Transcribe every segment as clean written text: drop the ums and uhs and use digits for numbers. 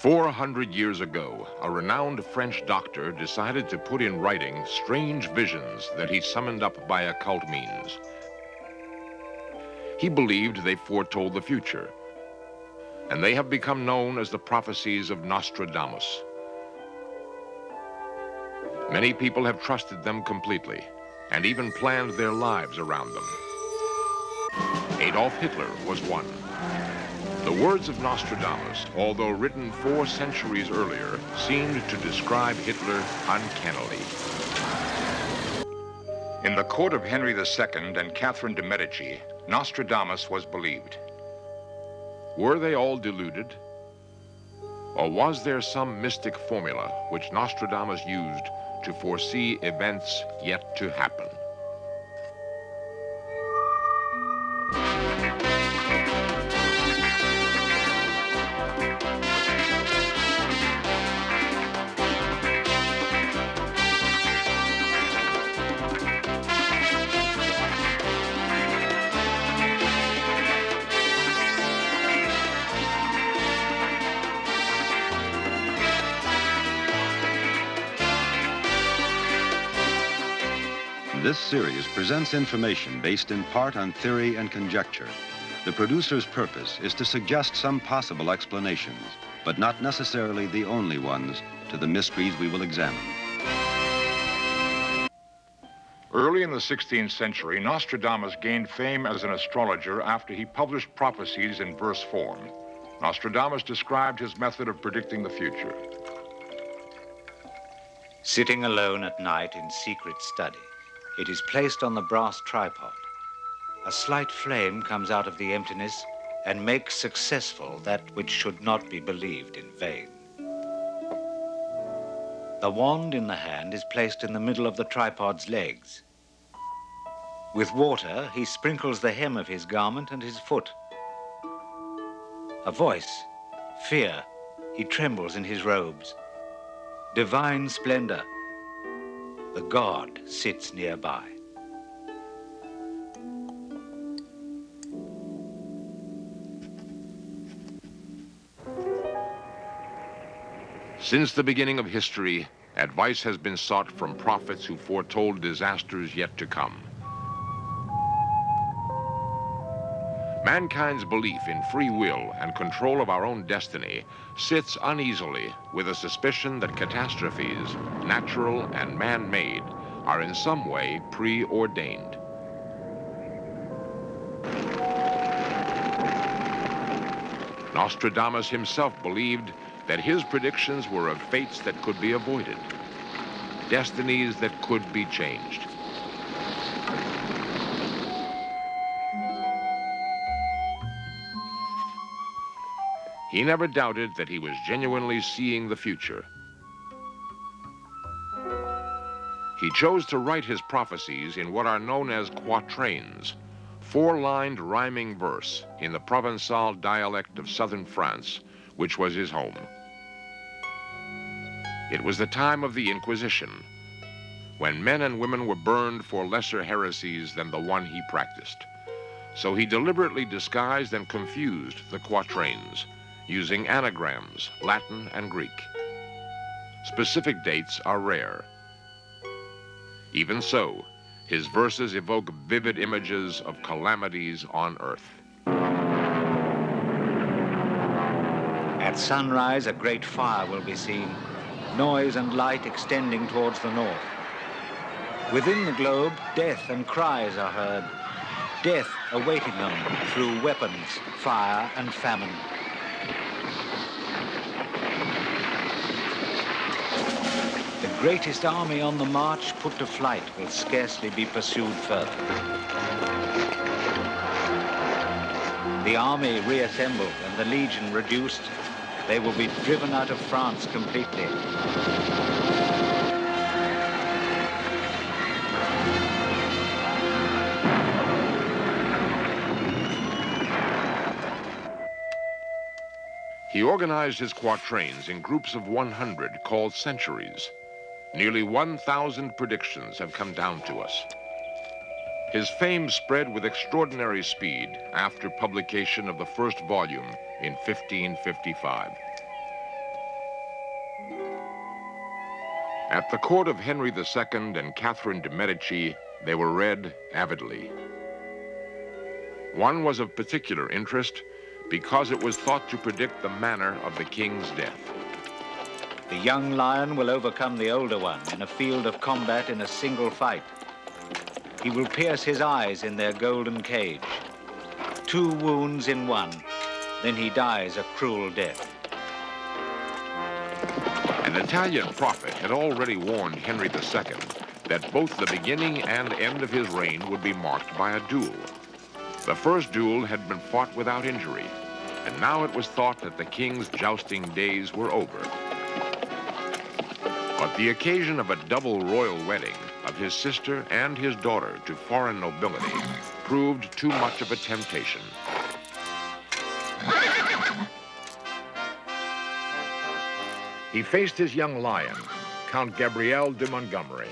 400 years ago, a renowned French doctor decided to put in writing strange visions that he summoned up by occult means. He believed they foretold the future, and they have become known as the prophecies of Nostradamus. Many people have trusted them completely and even planned their lives around them. Adolf Hitler was one. The words of Nostradamus, although written 4 centuries earlier, seemed to describe Hitler uncannily. In the court of Henry II and Catherine de' Medici, Nostradamus was believed. Were they all deluded? Or was there some mystic formula which Nostradamus used to foresee events yet to happen? This series presents information based in part on theory and conjecture. The producer's purpose is to suggest some possible explanations, but not necessarily the only ones, to the mysteries we will examine. Early in the 16th century, Nostradamus gained fame as an astrologer after he published prophecies in verse form. Nostradamus described his method of predicting the future. Sitting alone at night in secret study, it is placed on the brass tripod. A slight flame comes out of the emptiness and makes successful that which should not be believed in vain. The wand in the hand is placed in the middle of the tripod's legs. With water, he sprinkles the hem of his garment and his foot. A voice, fear, he trembles in his robes. Divine splendor, the god sits nearby. Since the beginning of history, advice has been sought from prophets who foretold disasters yet to come. Mankind's belief in free will and control of our own destiny sits uneasily with a suspicion that catastrophes, natural and man-made, are in some way preordained. Nostradamus himself believed that his predictions were of fates that could be avoided, destinies that could be changed. He never doubted that he was genuinely seeing the future. He chose to write his prophecies in what are known as quatrains, 4-lined rhyming verse in the Provençal dialect of southern France, which was his home. It was the time of the Inquisition, when men and women were burned for lesser heresies than the one he practiced. So he deliberately disguised and confused the quatrains, using anagrams, Latin and Greek. Specific dates are rare. Even so, his verses evoke vivid images of calamities on earth. At sunrise, a great fire will be seen, noise and light extending towards the north. Within the globe, death and cries are heard, death awaiting them through weapons, fire and famine. The greatest army on the march put to flight will scarcely be pursued further. The army reassembled and the legion reduced, they will be driven out of France completely. He organized his quatrains in groups of 100 called centuries. Nearly 1,000 predictions have come down to us. His fame spread with extraordinary speed after publication of the first volume in 1555. At the court of Henry II and Catherine de' Medici, they were read avidly. One was of particular interest because it was thought to predict the manner of the king's death. The young lion will overcome the older one in a field of combat in a single fight. He will pierce his eyes in their golden cage. 2 wounds in one, then he dies a cruel death. An Italian prophet had already warned Henry II that both the beginning and end of his reign would be marked by a duel. The first duel had been fought without injury, and now it was thought that the king's jousting days were over. But the occasion of a double royal wedding of his sister and his daughter to foreign nobility proved too much of a temptation. He faced his young lion, Count Gabriel de Montgomery.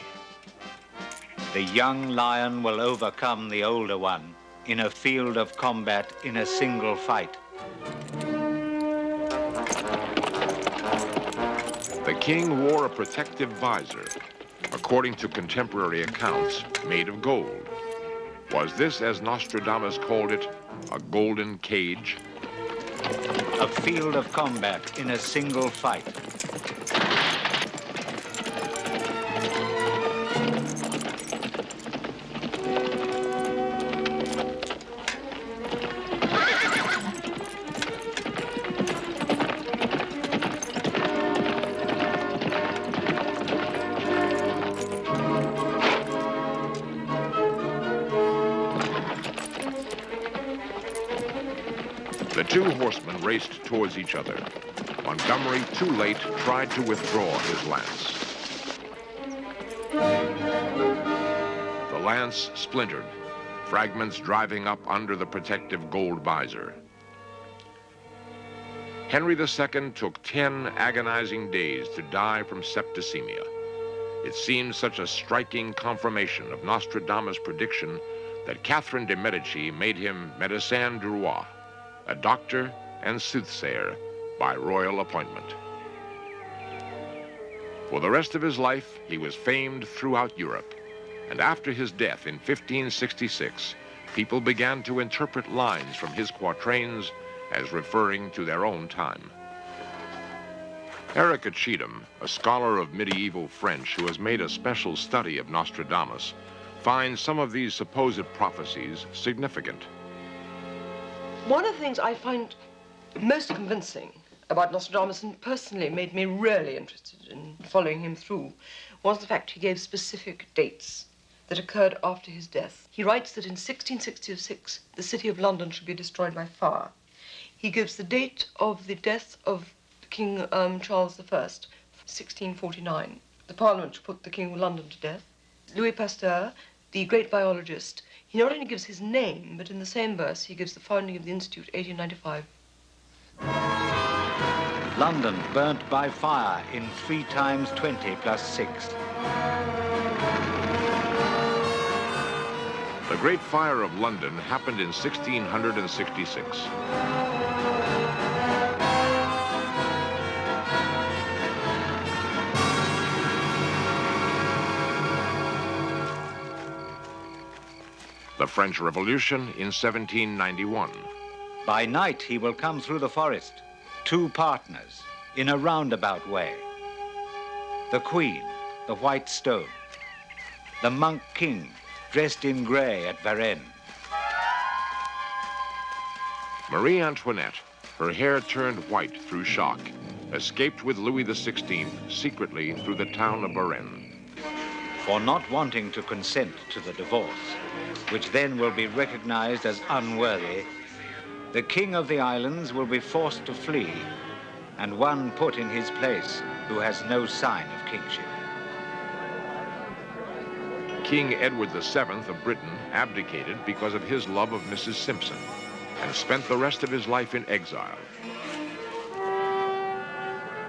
The young lion will overcome the older one in a field of combat in a single fight. The king wore a protective visor, according to contemporary accounts, made of gold. Was this, as Nostradamus called it, a golden cage? A field of combat in a single fight. The 2 horsemen raced towards each other. Montgomery, too late, tried to withdraw his lance. The lance splintered, fragments driving up under the protective gold visor. Henry II took 10 agonizing days to die from septicemia. It seemed such a striking confirmation of Nostradamus' prediction that Catherine de' Medici made him médecin du roi, a doctor and soothsayer by royal appointment. For the rest of his life, he was famed throughout Europe, and after his death in 1566, people began to interpret lines from his quatrains as referring to their own time. Erica Cheatham, a scholar of medieval French who has made a special study of Nostradamus, finds some of these supposed prophecies significant. One of the things I find most convincing about Nostradamus, and personally made me really interested in following him through, was the fact he gave specific dates that occurred after his death. He writes that in 1666, the city of London should be destroyed by fire. He gives the date of the death of King Charles I, 1649. The Parliament should put the King of London to death. Louis Pasteur, the great biologist, he not only gives his name, but in the same verse, he gives the founding of the Institute, 1895. London burnt by fire in 3 times 20 plus 6. The Great Fire of London happened in 1666. The French Revolution in 1791. By night he will come through the forest, 2 partners, in a roundabout way. The Queen, the White Stone. The Monk King, dressed in grey at Varennes. Marie Antoinette, her hair turned white through shock, escaped with Louis XVI secretly through the town of Varennes. For not wanting to consent to the divorce, which then will be recognized as unworthy, the king of the islands will be forced to flee, and one put in his place who has no sign of kingship. King Edward VII of Britain abdicated because of his love of Mrs. Simpson and spent the rest of his life in exile.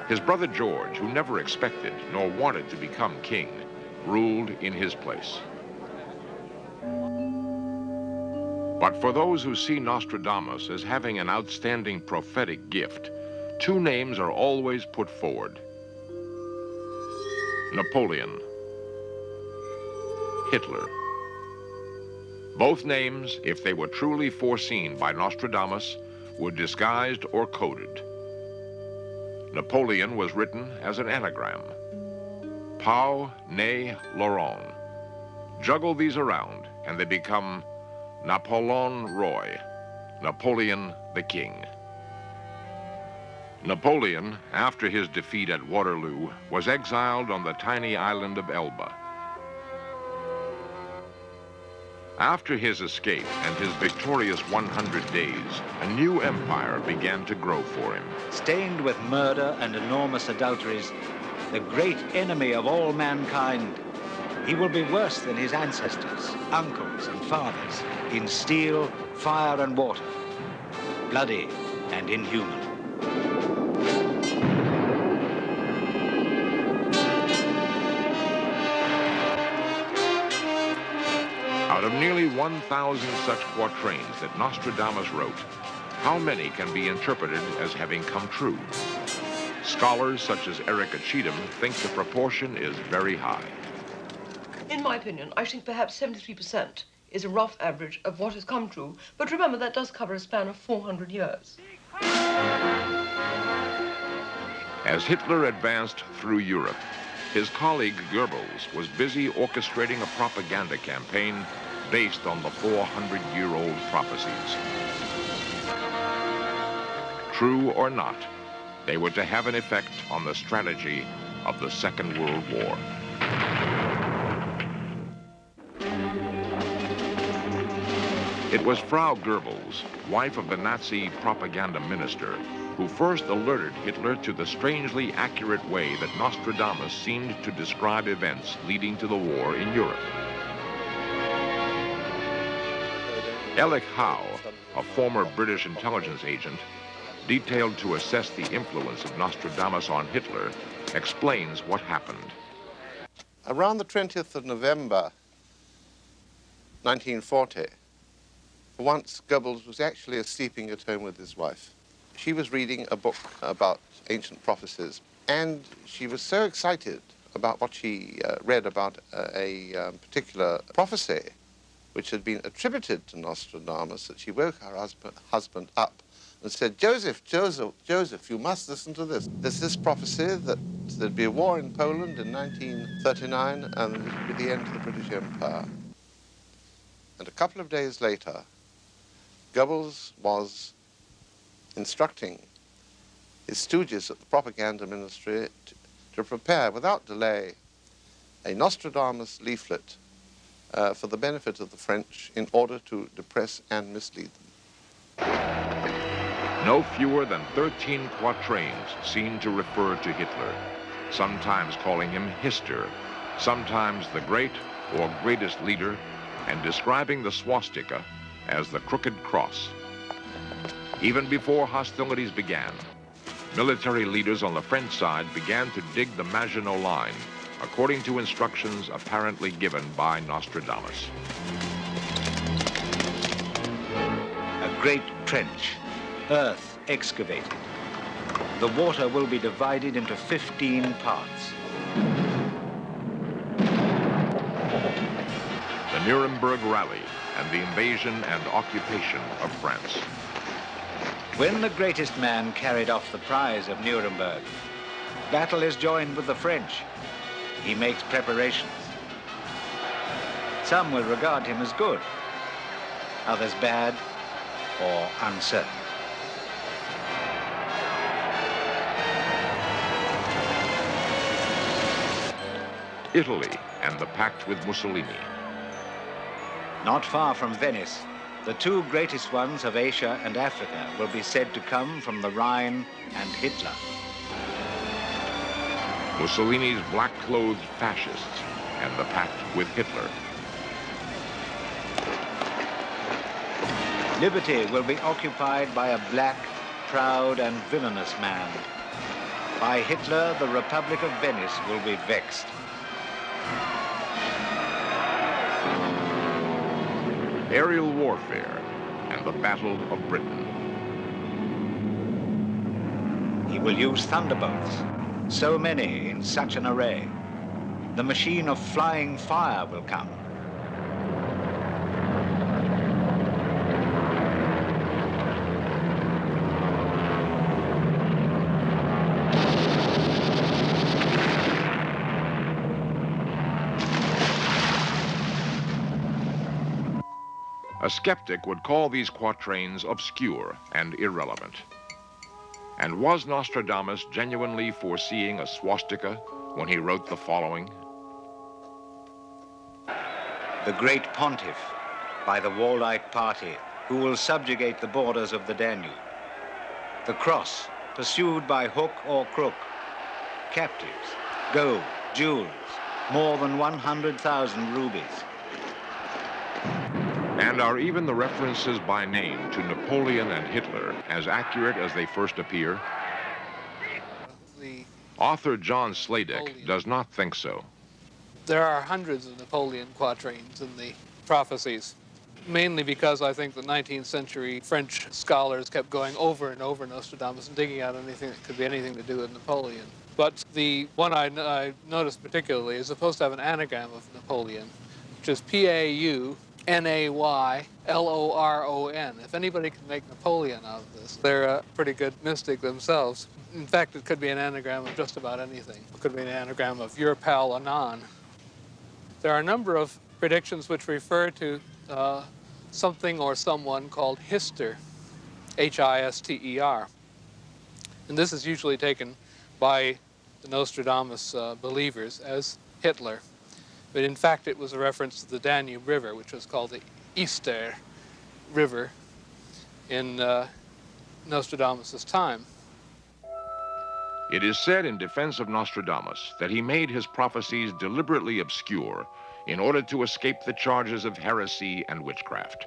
His brother George, who never expected nor wanted to become king, ruled in his place. But for those who see Nostradamus as having an outstanding prophetic gift, 2 names are always put forward. Napoleon, Hitler. Both names, if they were truly foreseen by Nostradamus, were disguised or coded. Napoleon was written as an anagram. Pau, ne, Laurent. Juggle these around, and they become Napoleon Roy, Napoleon the King. Napoleon, after his defeat at Waterloo, was exiled on the tiny island of Elba. After his escape and his victorious 100 days, a new empire began to grow for him. Stained with murder and enormous adulteries, the great enemy of all mankind, he will be worse than his ancestors, uncles and fathers, in steel, fire and water, bloody and inhuman. Out of nearly 1,000 such quatrains that Nostradamus wrote, how many can be interpreted as having come true? Scholars such as Erica Cheatham think the proportion is very high. In my opinion, I think perhaps 73% is a rough average of what has come true, but remember that does cover a span of 400 years. As Hitler advanced through Europe, his colleague Goebbels was busy orchestrating a propaganda campaign based on the 400-year-old prophecies. True or not, they were to have an effect on the strategy of the Second World War. It was Frau Goebbels, wife of the Nazi propaganda minister, who first alerted Hitler to the strangely accurate way that Nostradamus seemed to describe events leading to the war in Europe. Ellick Howe, a former British intelligence agent, detailed to assess the influence of Nostradamus on Hitler, explains what happened. Around the 20th of November, 1940, for once Goebbels was actually sleeping at home with his wife. She was reading a book about ancient prophecies, and she was so excited about what she read about a particular prophecy which had been attributed to Nostradamus that she woke her husband up and said, Joseph, you must listen to this. There's this prophecy that there'd be a war in Poland in 1939 and it would be the end of the British Empire. And a couple of days later, Goebbels was instructing his stooges at the propaganda ministry to prepare without delay a Nostradamus leaflet for the benefit of the French in order to depress and mislead them. No fewer than 13 quatrains seem to refer to Hitler, sometimes calling him Hister, sometimes the great or greatest leader, and describing the swastika as the crooked cross. Even before hostilities began, military leaders on the French side began to dig the Maginot Line, according to instructions apparently given by Nostradamus. A great trench, earth excavated. The water will be divided into 15 parts. The Nuremberg Rally and the invasion and occupation of France. When the greatest man carried off the prize of Nuremberg, battle is joined with the French. He makes preparations. Some will regard him as good, others bad or uncertain. Italy and the pact with Mussolini. Not far from Venice, the two greatest ones of Asia and Africa will be said to come from the Rhine and Hitler. Mussolini's black-clothed fascists and the pact with Hitler. Liberty will be occupied by a black, proud and villainous man. By Hitler, the Republic of Venice will be vexed. Aerial warfare and the Battle of Britain. He will use thunderbolts, so many in such an array. the machine of flying fire will come. A skeptic would call these quatrains obscure and irrelevant. And was Nostradamus genuinely foreseeing a swastika when he wrote the following? The great pontiff by the warlike party who will subjugate the borders of the Danube. The cross pursued by hook or crook. Captives, gold, jewels, more than 100,000 rubies. And are even the references by name to Napoleon and Hitler as accurate as they first appear? Author John Sladek does not think so. There are hundreds of Napoleon quatrains in the prophecies, mainly because I think the 19th century French scholars kept going over and over Nostradamus and digging out anything that could be anything to do with Napoleon. But the one I noticed particularly is supposed to have an anagram of Napoleon, which is P-A-U N-A-Y-L-O-R-O-N. If anybody can make Napoleon out of this, they're a pretty good mystic themselves. In fact, it could be an anagram of just about anything. It could be an anagram of your pal Anon. There are a number of predictions which refer to something or someone called Hister, H-I-S-T-E-R. And this is usually taken by the Nostradamus believers as Hitler. But in fact, it was a reference to the Danube River, which was called the Easter River in Nostradamus' time. It is said in defense of Nostradamus that he made his prophecies deliberately obscure in order to escape the charges of heresy and witchcraft.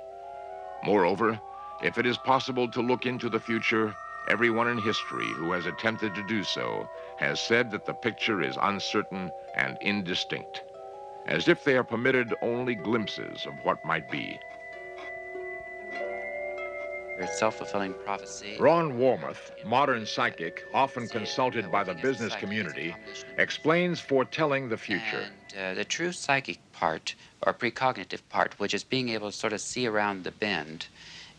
Moreover, if it is possible to look into the future, everyone in history who has attempted to do so has said that the picture is uncertain and indistinct, as if they are permitted only glimpses of what might be. It's self-fulfilling prophecy. Ron Warmoth, modern psychic, often consulted by the business community, explains foretelling the future. And the true psychic part, or precognitive part, which is being able to sort of see around the bend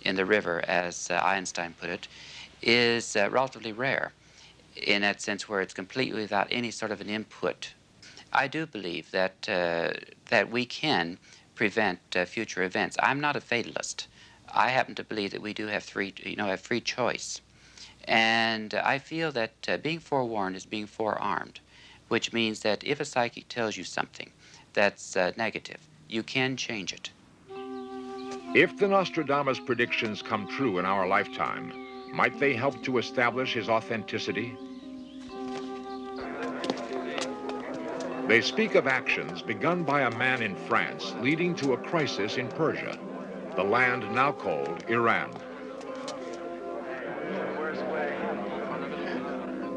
in the river, as Einstein put it, is relatively rare in that sense where it's completely without any sort of an input. I do believe that, that we can prevent future events. I'm not a fatalist. I happen to believe that we do have free choice. And I feel that being forewarned is being forearmed, which means that if a psychic tells you something that's negative, you can change it. If the Nostradamus predictions come true in our lifetime, might they help to establish his authenticity? They speak of actions begun by a man in France leading to a crisis in Persia, the land now called Iran.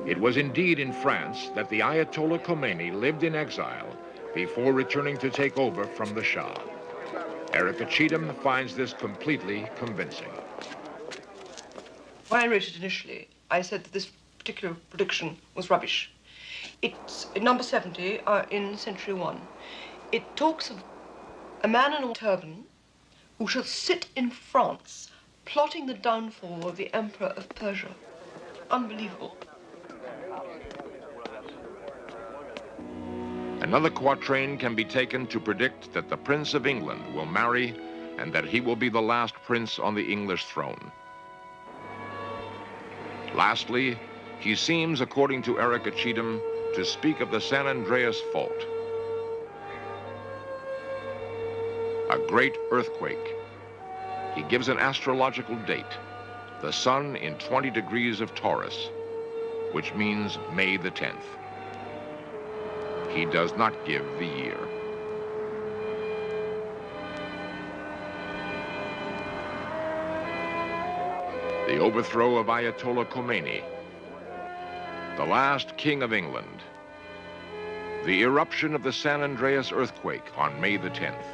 It was indeed in France that the Ayatollah Khomeini lived in exile before returning to take over from the Shah. Erica Cheatham finds this completely convincing. When I wrote it initially, I said that this particular prediction was rubbish. It's in number 70 in Century 1. It talks of a man in a turban who shall sit in France plotting the downfall of the Emperor of Persia. Unbelievable. Another quatrain can be taken to predict that the Prince of England will marry and that he will be the last prince on the English throne. Lastly, he seems, according to Erica Cheatham, to speak of the San Andreas Fault. A great earthquake. He gives an astrological date, the sun in 20 degrees of Taurus, which means May the 10th. He does not give the year. The overthrow of Ayatollah Khomeini, the last king of England, the eruption of the San Andreas earthquake on May the 10th.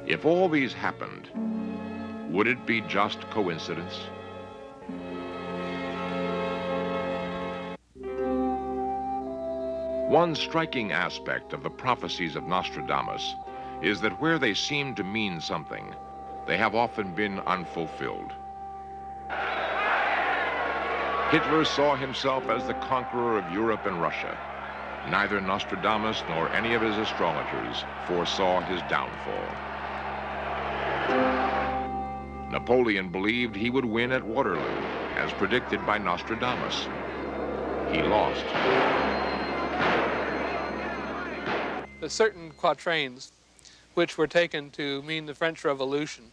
If all these happened, would it be just coincidence? One striking aspect of the prophecies of Nostradamus is that where they seem to mean something, they have often been unfulfilled. Hitler saw himself as the conqueror of Europe and Russia. Neither Nostradamus nor any of his astrologers foresaw his downfall. Napoleon believed he would win at Waterloo, as predicted by Nostradamus. He lost. There's certain quatrains which were taken to mean the French Revolution,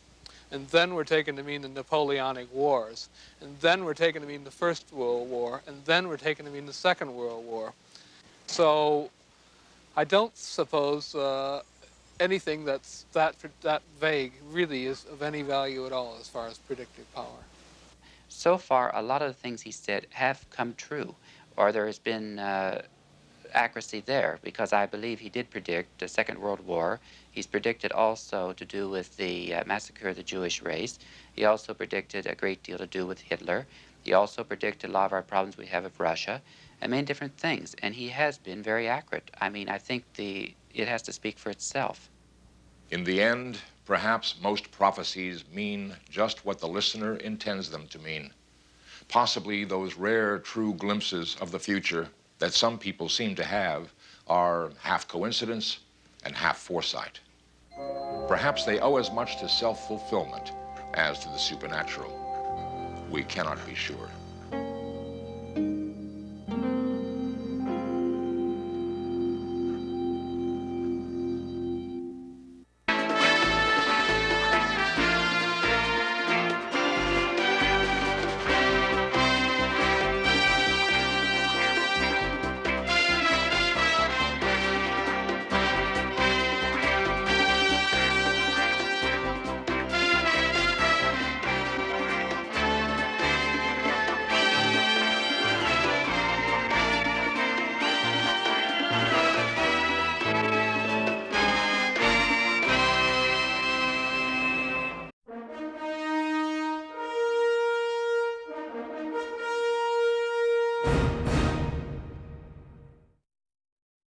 and then were taken to mean the Napoleonic Wars, and then were taken to mean the First World War, and then were taken to mean the Second World War. So I don't suppose anything that's that vague really is of any value at all as far as predictive power. So far, a lot of the things he said have come true, or there has been accuracy there, because I believe he did predict the Second World War. He's predicted also to do with the massacre of the Jewish race. He also predicted a great deal to do with Hitler. He also predicted a lot of our problems we have with Russia, and many different things, and he has been very accurate. I mean, I think it has to speak for itself. In the end, perhaps most prophecies mean just what the listener intends them to mean. Possibly those rare, true glimpses of the future that some people seem to have are half coincidence and half foresight. Perhaps they owe as much to self-fulfillment as to the supernatural. We cannot be sure.